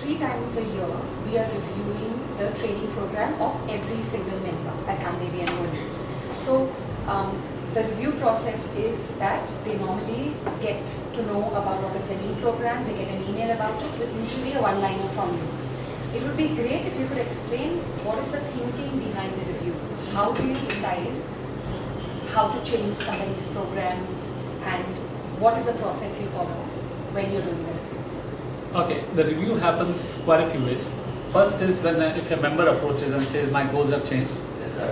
3 times a year, we are reviewing the training program of every single member at Kamdevi and Modi. So the review process is that they normally get to know about what is the new program, they get an email about it with usually a one-liner from you. It would be great if you could explain what is the thinking behind the review. How do you decide how to change somebody's program and what is the process you follow when you're doing the review? Okay, the review happens quite a few ways. First is when if a member approaches and says my goals have changed,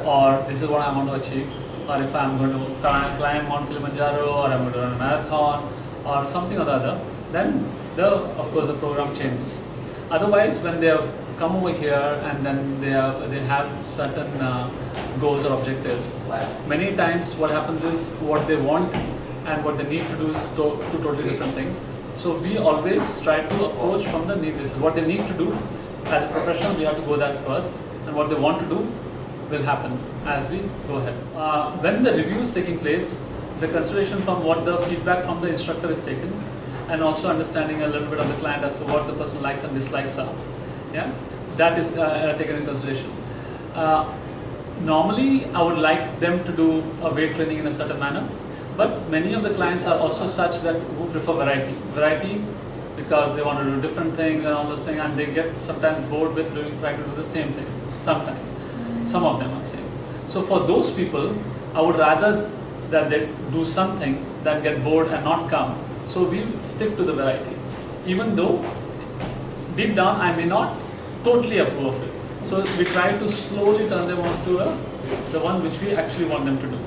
or this is what I want to achieve, or if I'm going to climb Mount Kilimanjaro, or I'm going to run a marathon, or something or the other, then of course the program changes. Otherwise, when they come over here and then they have certain goals or objectives, many times what happens is what they want and what they need to do is two totally different things. So we always try to approach from the need. This is what they need to do. As a professional, we have to go that first, and what they want to do will happen as we go ahead. When the review is taking place, the consideration from what the feedback from the instructor is taken, and also understanding a little bit of the client as to what the person likes and dislikes are. Yeah, that is taken into consideration. Normally, I would like them to do a weight training in a certain manner, but many of the clients are also such that who prefer variety. Variety because they want to do different things and all those things, and they get sometimes bored with trying to do the same thing. Sometimes, some of them I'm saying. So for those people, I would rather that they do something than get bored and not come. So we stick to the variety, even though deep down I may not totally approve of it. So we try to slowly turn them on to the one which we actually want them to do.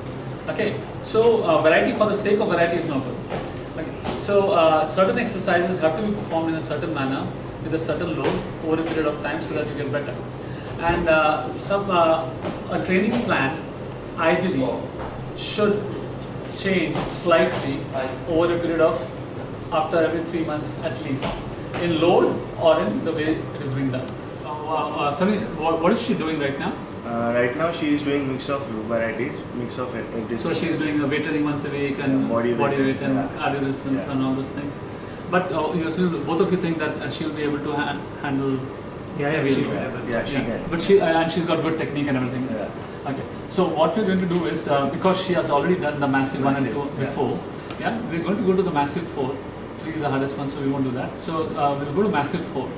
Okay, so variety for the sake of variety is not good. Okay. So certain exercises have to be performed in a certain manner with a certain load over a period of time so that you get better. And a training plan ideally should change slightly over a period of after every 3 months at least, in load or in the way it is being done. Sunil, what is she doing right now? Right now she is doing mix of varieties, mix of everything. So she is doing a weight training once a week and body weight and cardio resistance and all those things. But both of you think that she'll be able to handle heavy load? Yeah, she can. But she's got good technique and everything. Yeah. Okay. So what we're going to do is, because she has already done the massive 1 and 2 before, we're going to go to the massive 4. 3 is the hardest one, so we won't do that. So we'll go to massive 4.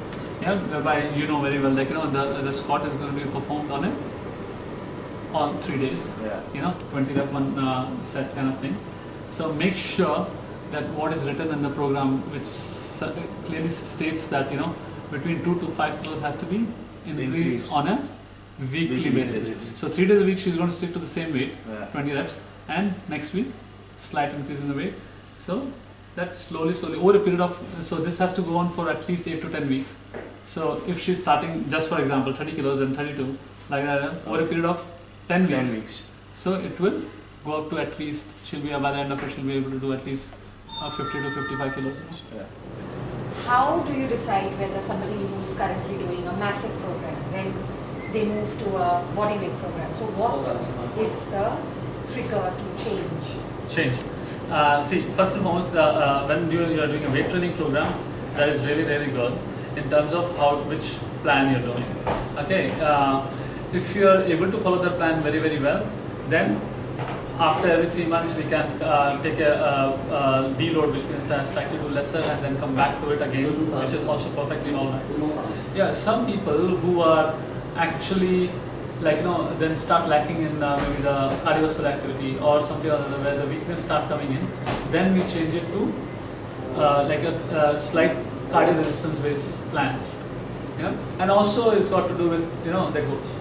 Yeah, whereby you know very well, like the squat is going to be performed on 3 days. Yeah. 20 rep one set kind of thing. So make sure that what is written in the program, which clearly states that between 2 to 5 kilos has to be increased on a weekly basis. So 3 days a week she's going to stick to the same weight, 20 reps, and next week slight increase in the weight. So that slowly over a period of, so this has to go on for at least 8 to 10 weeks. So if she's starting, just for example, 30 kilos, then 32, like that, over a period of 10 weeks. So it will go up to at least, she'll be by the end of it, she'll be able to do at least 50 to 55 kilos. Yeah. How do you decide whether somebody who's currently doing a massive program, then they move to a body weight program? So what is the trigger to change? See, first and foremost, when you are doing a weight training program, that is really, really good in terms of which plan you're doing. Okay, if you are able to follow that plan very, very well, then after every 3 months we can take a deload, which means that slightly do lesser and then come back to it again, which is also perfectly alright. Yeah, some people who are actually then start lacking in maybe the cardiovascular activity or something or other where the weakness start coming in, then we change it to a slight cardio resistance based plans. Yeah, and also it's got to do with the goals.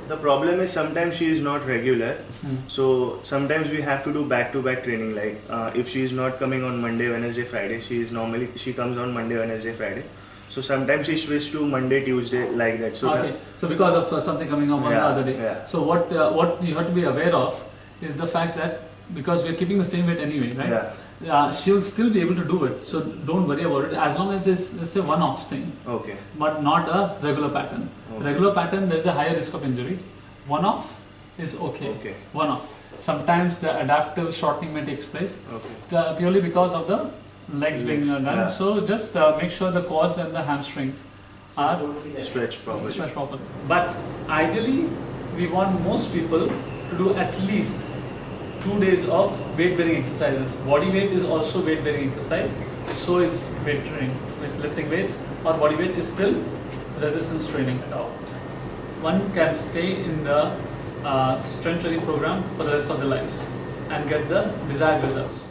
The problem is sometimes she is not regular, so sometimes we have to do back-to-back training. Like if she is not coming on Monday, Wednesday, Friday, she comes on Monday, Wednesday, Friday. So sometimes she switches to Monday, Tuesday, like that. So okay. So because of something coming on one other day. Yeah. So what you have to be aware of is the fact that because we are keeping the same weight anyway, right? She will still be able to do it. So don't worry about it as long as it's a one-off thing. Okay. But not a regular pattern. Okay. Regular pattern, there is a higher risk of injury. One-off is okay. Okay. One-off. Sometimes the adaptive shortening may take place purely because of the legs being done. So just make sure the quads and the hamstrings are Stretch properly. stretched properly. But ideally, we want most people to do at least 2 days of weight bearing exercises. Body weight is also weight bearing exercise, so is weight training, is lifting weights, or body weight is still resistance training at all. One can stay in the strength training program for the rest of their lives and get the desired results.